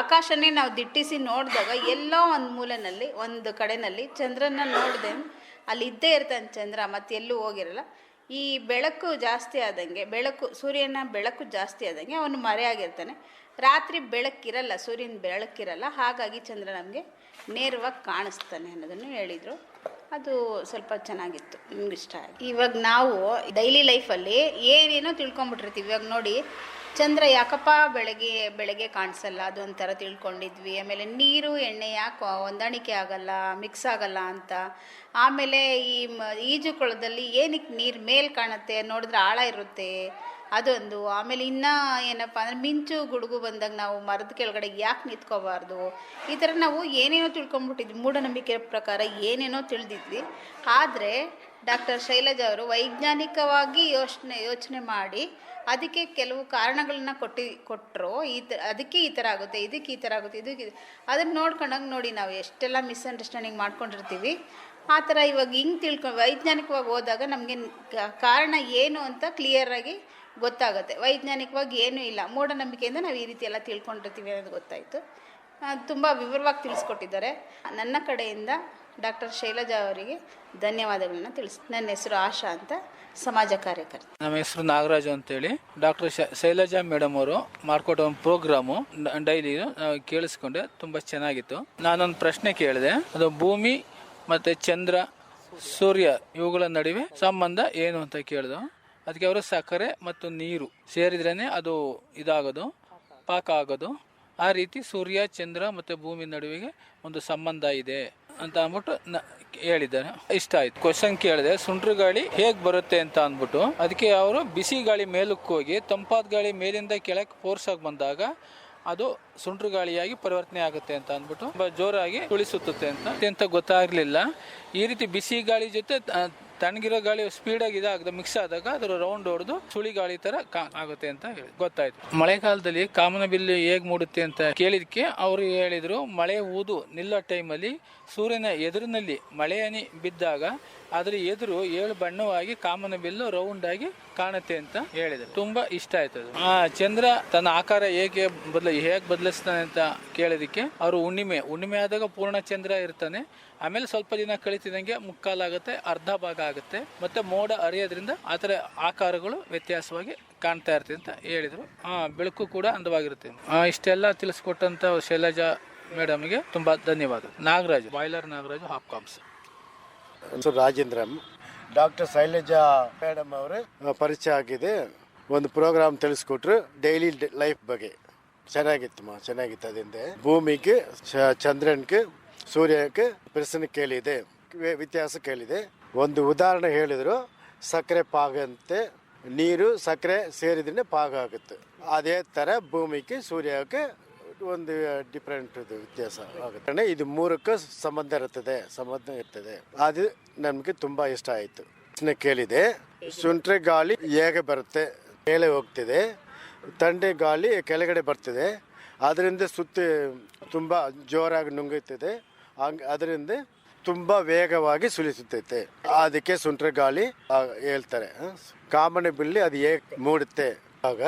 ಆಕಾಶನೇ ನಾವು ದಿಟ್ಟಿಸಿ ನೋಡಿದಾಗ ಎಲ್ಲೋ ಒಂದು ಮೂಲೆಯಲ್ಲಿ ಒಂದು ಕಡೆಯಲ್ಲಿ ಚಂದ್ರನ ನೋಡಿದೆ ಅಲ್ಲಿ ಇದ್ದೇ ಇರ್ತಾನೆ ಚಂದ್ರ, ಮತ್ತೆ ಎಲ್ಲೂ ಹೋಗಿರಲ್ಲ. ಈ ಬೆಳಕು ಜಾಸ್ತಿ ಆದಂಗೆ, ಸೂರ್ಯನ ಬೆಳಕು ಜಾಸ್ತಿ ಆದಂಗೆ ಅವನು ಮರೆಯಾಗಿರ್ತಾನೆ. ರಾತ್ರಿ ಬೆಳಕಿರಲ್ಲ, ಸೂರ್ಯನ ಬೆಳಕಿರಲ್ಲ, ಹಾಗಾಗಿ ಚಂದ್ರ ನಮಗೆ ನೇರವಾಗಿ ಕಾಣಿಸ್ತಾನೆ ಅನ್ನೋದನ್ನು ಹೇಳಿದರು. ಅದು ಸ್ವಲ್ಪ ಚೆನ್ನಾಗಿತ್ತು, ನಿಮ್ಗೆ ಇಷ್ಟ ಆಗಿ. ಇವಾಗ ನಾವು ಡೈಲಿ ಲೈಫಲ್ಲಿ ಏನೇನೋ ತಿಳ್ಕೊಂಬಿಟ್ಟಿರ್ತೀವಿ. ಇವಾಗ ನೋಡಿ, ಚಂದ್ರ ಯಾಕಪ್ಪ ಬೆಳಗ್ಗೆ ಕಾಣಿಸಲ್ಲ, ಅದು ಒಂಥರ ತಿಳ್ಕೊಂಡಿದ್ವಿ. ಆಮೇಲೆ ನೀರು ಎಣ್ಣೆ ಯಾಕೆ ಹೊಂದಾಣಿಕೆ ಆಗಲ್ಲ, ಮಿಕ್ಸ್ ಆಗಲ್ಲ ಅಂತ. ಆಮೇಲೆ ಈಜು ಕೊಳದಲ್ಲಿ ಏನಕ್ಕೆ ನೀರು ಮೇಲೆ ಕಾಣುತ್ತೆ, ನೋಡಿದ್ರೆ ಆಳ ಇರುತ್ತೆ, ಅದೊಂದು. ಆಮೇಲೆ ಇನ್ನೂ ಏನಪ್ಪ ಅಂದರೆ ಮಿಂಚು ಗುಡುಗು ಬಂದಾಗ ನಾವು ಮರದ ಕೆಳಗಡೆ ಯಾಕೆ ನಿಂತ್ಕೋಬಾರ್ದು, ಈ ಥರ ನಾವು ಏನೇನೋ ತಿಳ್ಕೊಂಬಿಟ್ಟಿದ್ವಿ, ಮೂಢನಂಬಿಕೆ ಪ್ರಕಾರ ಏನೇನೋ ತಿಳಿದಿದ್ವಿ. ಆದರೆ ಡಾಕ್ಟರ್ ಶೈಲಜಾ ಅವರು ವೈಜ್ಞಾನಿಕವಾಗಿ ಯೋಚನೆ ಮಾಡಿ ಅದಕ್ಕೆ ಕೆಲವು ಕಾರಣಗಳನ್ನ ಕೊಟ್ಟರು. ಅದಕ್ಕೆ ಈ ಥರ ಆಗುತ್ತೆ, ಇದಕ್ಕೆ ಈ ಥರ ಆಗುತ್ತೆ, ಅದನ್ನು ನೋಡ್ಕೊಂಡಾಗ ನೋಡಿ ನಾವು ಎಷ್ಟೆಲ್ಲ ಮಿಸ್ಅಂಡರ್ಸ್ಟ್ಯಾಂಡಿಂಗ್ ಮಾಡ್ಕೊಂಡಿರ್ತೀವಿ. ಆ ಥರ ಇವಾಗ ಹಿಂಗೆ ವೈಜ್ಞಾನಿಕವಾಗಿ ಹೋದಾಗ ನಮಗೆ ಕಾರಣ ಏನು ಅಂತ ಕ್ಲಿಯರಾಗಿ ಗೊತ್ತಾಗುತ್ತೆ. ವೈಜ್ಞಾನಿಕವಾಗಿ ಏನೂ ಇಲ್ಲ, ಮೂಢನಂಬಿಕೆಯಿಂದ ನಾವು ಈ ರೀತಿ ಎಲ್ಲ ತಿಳ್ಕೊಂಡಿರ್ತೀವಿ ಅನ್ನೋದು ಗೊತ್ತಾಯಿತು. ತುಂಬ ವಿವರವಾಗಿ ತಿಳಿಸ್ಕೊಟ್ಟಿದ್ದಾರೆ. ನನ್ನ ಕಡೆಯಿಂದ ಡಾಕ್ಟರ್ ಶೈಲಜಾ ಅವರಿಗೆ ಧನ್ಯವಾದಗಳನ್ನ ನನ್ನ ಹೆಸರು ಆಶಾ ಅಂತ, ಸಮಾಜ ಕಾರ್ಯಕರ್ತ. ನಮ್ಮ ಹೆಸರು ನಾಗರಾಜು ಅಂತೇಳಿ. ಡಾಕ್ಟರ್ ಶೈಲಜಾ ಮೇಡಮ್ ಅವರು ಮಾಡ್ಕೊಟ್ಟ ಒಂದು ಪ್ರೋಗ್ರಾಮು ಡೈಲಿ ನಾವು ಕೇಳಿಸ್ಕೊಂಡೆ, ತುಂಬ ಚೆನ್ನಾಗಿತ್ತು. ನಾನೊಂದು ಪ್ರಶ್ನೆ ಕೇಳಿದೆ, ಅದು ಭೂಮಿ ಮತ್ತು ಚಂದ್ರ ಸೂರ್ಯ ಇವುಗಳ ನಡುವೆ ಸಂಬಂಧ ಏನು ಅಂತ ಕೇಳಿದ್ರು. ಅದಕ್ಕೆ ಅವರು ಸಕ್ಕರೆ ಮತ್ತು ನೀರು ಸೇರಿದ್ರೇ ಅದು ಇದಾಗೋದು, ಪಾಕ ಆಗೋದು. ಆ ರೀತಿ ಸೂರ್ಯ ಚಂದ್ರ ಮತ್ತು ಭೂಮಿ ನಡುವೆಗೆ ಒಂದು ಸಂಬಂಧ ಇದೆ ಅಂತ ಅಂದ್ಬಿಟ್ಟು ಹೇಳಿದ್ದಾರೆ. ಇಷ್ಟ ಆಯ್ತು. ಕ್ವಶನ್ ಕೇಳಿದೆ, ಸುಂಟ್ರ ಗಾಳಿ ಹೇಗೆ ಬರುತ್ತೆ ಅಂತ ಅಂದ್ಬಿಟ್ಟು. ಅದಕ್ಕೆ ಅವರು ಬಿಸಿ ಗಾಳಿ ಮೇಲಕ್ಕೆ ಹೋಗಿ ತಂಪಾದ ಗಾಳಿ ಮೇಲಿಂದ ಕೆಳಕ್ಕೆ ಫೋರ್ಸಾಗಿ ಬಂದಾಗ ಅದು ಸುಂಟ್ರ ಗಾಳಿಯಾಗಿ ಪರಿವರ್ತನೆ ಆಗುತ್ತೆ ಅಂತ ಅಂದ್ಬಿಟ್ಟು ತುಂಬ ಜೋರಾಗಿ ತುಳಿಸುತ್ತೆ ಅಂತ ಗೊತ್ತಾಗಲಿಲ್ಲ. ಈ ರೀತಿ ಬಿಸಿ ಗಾಳಿ ಜೊತೆ ತಣ್ಣಗಿರೋ ಗಾಳಿ ಸ್ಪೀಡಾಗಿ ಇದಾಗದ ಮಿಕ್ಸ್ ಆದಾಗ ಅದರ ರೌಂಡ್ ಹೊಡೆದು ಸುಳಿ ಗಾಳಿ ತರ ಆಗುತ್ತೆ ಅಂತ ಹೇಳಿ ಗೊತ್ತಾಯ್ತು. ಮಳೆಗಾಲದಲ್ಲಿ ಕಾಮನಬಿಲ್ಲು ಹೇಗೆ ಮೂಡುತ್ತೆ ಅಂತ ಕೇಳಿದಕ್ಕೆ ಅವರು ಹೇಳಿದ್ರು, ಮಳೆ ಊದು ನಿಲ್ಲೋ ಟೈಮಲ್ಲಿ ಸೂರ್ಯನ ಎದುರಿನಲ್ಲಿ ಮಳೆ ಹನಿ ಬಿದ್ದಾಗ ಅದ್ರ ಎದುರು 7 ಬಣ್ಣವಾಗಿ ಕಾಮನ ಬಿಲ್ಲು ರೌಂಡ್ ಆಗಿ ಕಾಣುತ್ತೆ ಅಂತ ಹೇಳಿದ್ರು. ತುಂಬಾ ಇಷ್ಟ ಆಯ್ತು ಅದು. ಚಂದ್ರ ತನ್ನ ಆಕಾರ ಹೇಗೆ ಬದಲಿಸ್ತಾನೆ ಅಂತ ಕೇಳೋದಕ್ಕೆ ಅವರು ಹುಣ್ಣಿಮೆ ಆದಾಗ ಪೂರ್ಣ ಚಂದ್ರ ಇರ್ತಾನೆ, ಆಮೇಲೆ ಸ್ವಲ್ಪ ದಿನ ಕಳಿತಿದಂಗೆ ಮುಕ್ಕಾಲಾಗುತ್ತೆ, ಅರ್ಧ ಭಾಗ ಆಗುತ್ತೆ, ಮತ್ತೆ ಮೋಡ ಹರಿಯೋದ್ರಿಂದ ಆತರ ಆಕಾರಗಳು ವ್ಯತ್ಯಾಸವಾಗಿ ಕಾಣ್ತಾ ಇರ್ತದೆ ಅಂತ ಹೇಳಿದ್ರು. ಬೆಳಕು ಕೂಡ ಅಂದವಾಗಿರುತ್ತೆ. ಇಷ್ಟೆಲ್ಲ ತಿಳಿಸ್ಕೊಟ್ಟಂತ ಶೈಲಜಾ ಮೇಡಮ್ಗೆ ತುಂಬಾ ಧನ್ಯವಾದ. Boiler Nagaraju Hopcoms. Rajendra doctor Shailaja madam ಅವರೇ ಪರಿಚಯ ಆಗಿದೆ. ಒಂದು ಪ್ರೋಗ್ರಾಮ್ ತಿಳಿಸ್ಕೊಟ್ರು ಡೈಲಿ ಲೈಫ್ ಬಗ್ಗೆ. ಚೆನ್ನಾಗಿತ್ತು. ಅದರಿಂದ ಭೂಮಿಗೆ, ಚಂದ್ರನ್ಗೆ, ಸೂರ್ಯಕ್ಕೆ ಪ್ರಶ್ನೆ ಕೇಳಿದೆ, ವ್ಯತ್ಯಾಸ ಕೇಳಿದೆ. ಒಂದು ಉದಾಹರಣೆ ಹೇಳಿದ್ರು, ಸಕ್ಕರೆ ಪಾಕ ಅಂತೆ, ನೀರು ಸಕ್ಕರೆ ಸೇರಿದ್ರೆ ಪಾಕ ಆಗುತ್ತೆ. ಅದೇ ತರ ಭೂಮಿಗೆ ಸೂರ್ಯಕ್ಕೆ ಒಂದು ಡಿಫ್ರೆಂಟ್ ವ್ಯತ್ಯಾಸ ಆಗುತ್ತೆ. ಇದು 3ಕ್ಕೂ ಸಂಬಂಧ ಇರ್ತದೆ. ಅದು ನಮ್ಗೆ ತುಂಬಾ ಇಷ್ಟ ಆಯ್ತು. ಕೇಳಿದೆ, ಸುಂಟ್ರೆ ಗಾಳಿ ಹೇಗೆ ಬರುತ್ತೆ, ಮೇಲೆ ಹೋಗ್ತಿದೆ, ತಂಡೆ ಗಾಳಿ ಕೆಳಗಡೆ ಬರ್ತದೆ, ಅದರಿಂದ ಸುತ್ತಿ ತುಂಬಾ ಜೋರಾಗಿ ನುಂಗುತ್ತದೆ, ಅದರಿಂದ ತುಂಬಾ ವೇಗವಾಗಿ ಸುಳಿಸುತ್ತೈತೆ. ಅದಕ್ಕೆ ಸುಂಟ್ರೆ ಗಾಳಿ ಹೇಳ್ತಾರೆ. ಕಾಮನ ಬಿಲ್ಲಿ ಅದು ಹೇಗೆ ಮೂಡುತ್ತೆ ಆಗ,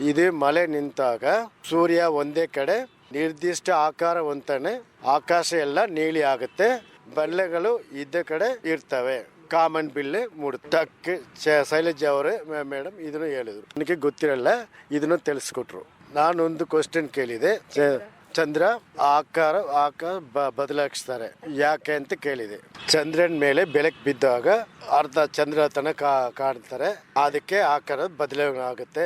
ಇದು ಮಳೆ ನಿಂತಾಗ ಸೂರ್ಯ ಒಂದೇ ಕಡೆ ನಿರ್ದಿಷ್ಟ ಆಕಾರ ಹೊಂತಾನೆ, ಆಕಾಶ ಎಲ್ಲ ನೀಲಿ ಆಗುತ್ತೆ, ಬಲ್ಲೆಗಳು ಇದ್ದ ಕಡೆ ಇರ್ತವೆ, ಕಾಮನ್ ಬಿಲ್ಲೆ ಮೂಡುತ್ತೆ. ಶೈಲಜಾ ಅವರೇ ಮೇಡಮ್ ಇದನ್ನು ಹೇಳಿದ್ರು. ನನಗೆ ಗೊತ್ತಿರಲ್ಲ, ಇದನ್ನು ತಿಳಿಸ್ಕೊಟ್ರು. ನಾನೊಂದು ಕ್ವಶನ್ ಕೇಳಿದೆ, ಚಂದ್ರ ಆಕಾರ ಬದಲಾಯಿಸ್ತಾರೆ ಯಾಕೆ ಅಂತ ಕೇಳಿದೆ. ಚಂದ್ರನ ಮೇಲೆ ಬೆಳಕು ಬಿದ್ದಾಗ ಅರ್ಧ ಚಂದ್ರ ತನಕ ಕಾಣ್ತಾರೆ, ಅದಕ್ಕೆ ಆಕಾರ ಬದಲಾವಣೆ ಆಗುತ್ತೆ.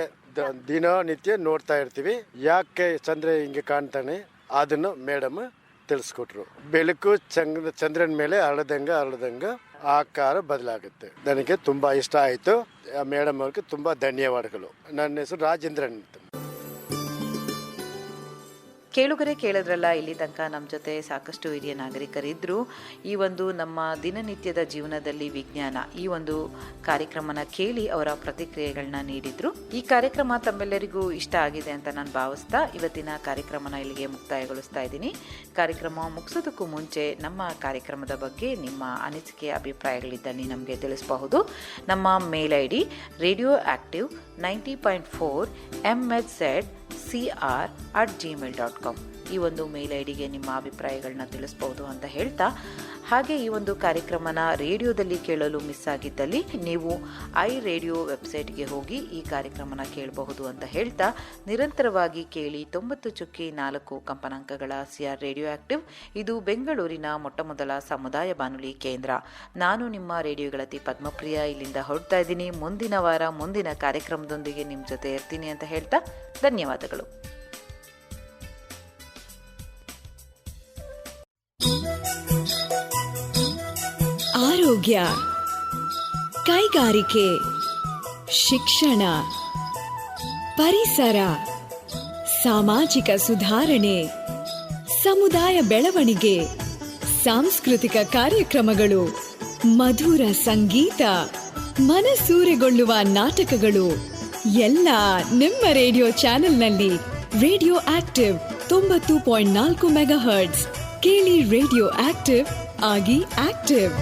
ದಿನನಿತ್ಯ ನೋಡ್ತಾ ಇರ್ತೀವಿ, ಯಾಕೆ ಚಂದ್ರ ಹಿಂಗೆ ಕಾಣ್ತಾನೆ ಅದನ್ನು ಮೇಡಮ್ ತಿಳಿಸ್ಕೊಟ್ರು. ಬೆಳಕು ಚಂದ್ರನ ಮೇಲೆ ಹರದಂಗ ಆಕಾರ ಬದಲಾಗುತ್ತೆ. ನನಗೆ ತುಂಬಾ ಇಷ್ಟ ಆಯ್ತು. ಮೇಡಮ್ ಅವ್ರಿಗೆ ತುಂಬಾ ಧನ್ಯವಾದಗಳು. ನನ್ನ ಹೆಸರು ರಾಜೇಂದ್ರನ್ ಅಂತ. ಕೇಳುಗರೆ ಕೇಳಿದ್ರಲ್ಲ, ಇಲ್ಲಿ ತನಕ ನಮ್ಮ ಜೊತೆ ಸಾಕಷ್ಟು ಹಿರಿಯ ನಾಗರಿಕರಿದ್ದರು. ಈ ಒಂದು ನಮ್ಮ ದಿನನಿತ್ಯದ ಜೀವನದಲ್ಲಿ ವಿಜ್ಞಾನ ಈ ಒಂದು ಕಾರ್ಯಕ್ರಮನ ಕೇಳಿ ಅವರ ಪ್ರತಿಕ್ರಿಯೆಗಳನ್ನ ನೀಡಿದ್ರು. ಈ ಕಾರ್ಯಕ್ರಮ ತಮ್ಮೆಲ್ಲರಿಗೂ ಇಷ್ಟ ಆಗಿದೆ ಅಂತ ನಾನು ಭಾವಿಸ್ತಾ ಇವತ್ತಿನ ಕಾರ್ಯಕ್ರಮನ ಇಲ್ಲಿಗೆ ಮುಕ್ತಾಯಗೊಳಿಸ್ತಾ ಇದ್ದೀನಿ. ಕಾರ್ಯಕ್ರಮ ಮುಗಿಸೋದಕ್ಕೂ ಮುಂಚೆ ನಮ್ಮ ಕಾರ್ಯಕ್ರಮದ ಬಗ್ಗೆ ನಿಮ್ಮ ಅನಿಸಿಕೆ ಅಭಿಪ್ರಾಯಗಳಿದ್ದಲ್ಲಿ ನಮಗೆ ತಿಳಿಸಬಹುದು. ನಮ್ಮ ಮೇಲ್ ID radioactive 90.4 MHz@gmail.com ಈ ಒಂದು ಮೇಲ್ ಐಡಿಗೆ ನಿಮ್ಮ ಅಭಿಪ್ರಾಯಗಳನ್ನ ತಿಳಿಸಬಹುದು ಅಂತ ಹೇಳ್ತಾ, ಹಾಗೆ ಈ ಒಂದು ಕಾರ್ಯಕ್ರಮನ ರೇಡಿಯೋದಲ್ಲಿ ಕೇಳಲು ಮಿಸ್ ಆಗಿದ್ದಲ್ಲಿ ನೀವು iRadio ವೆಬ್ಸೈಟ್ಗೆ ಹೋಗಿ ಈ ಕಾರ್ಯಕ್ರಮನ ಕೇಳಬಹುದು ಅಂತ ಹೇಳ್ತಾ, ನಿರಂತರವಾಗಿ ಕೇಳಿ 90.4 ಕಂಪನಾಂಕಗಳ CR ರೇಡಿಯೋ ಆಕ್ಟಿವ್. ಇದು ಬೆಂಗಳೂರಿನ ಮೊಟ್ಟಮೊದಲ ಸಮುದಾಯ ಬಾನುಲಿ ಕೇಂದ್ರ. ನಾನು ನಿಮ್ಮ ರೇಡಿಯೋ ಗೆಳತಿ ಪದ್ಮಪ್ರಿಯ ಇಲ್ಲಿಂದ ಹೊರಡ್ತಾ ಇದ್ದೀನಿ. ಮುಂದಿನ ವಾರ ಮುಂದಿನ ಕಾರ್ಯಕ್ರಮದೊಂದಿಗೆ ನಿಮ್ಮ ಜೊತೆ ಇರ್ತೀನಿ ಅಂತ ಹೇಳ್ತಾ ಧನ್ಯವಾದಗಳು. ಆರೋಗ್ಯ, ಕೈಗಾರಿಕೆ, ಶಿಕ್ಷಣ, ಪರಿಸರ, ಸಾಮಾಜಿಕ ಸುಧಾರಣೆ, ಸಮುದಾಯ ಬೆಳವಣಿಗೆ, ಸಾಂಸ್ಕೃತಿಕ ಕಾರ್ಯಕ್ರಮಗಳು, ಮಧುರ ಸಂಗೀತ, ಮನಸೂರೆಗೊಳ್ಳುವ ನಾಟಕಗಳು ಎಲ್ಲ ನಿಮ್ಮ ರೇಡಿಯೋ ಚಾನೆಲ್ನಲ್ಲಿ. Radio active 90.4 megahertz. ಕೇಳಿ ರೇಡಿಯೋ ಆಕ್ಟಿವ್ ಆಗಿ ಆಕ್ಟಿವ್.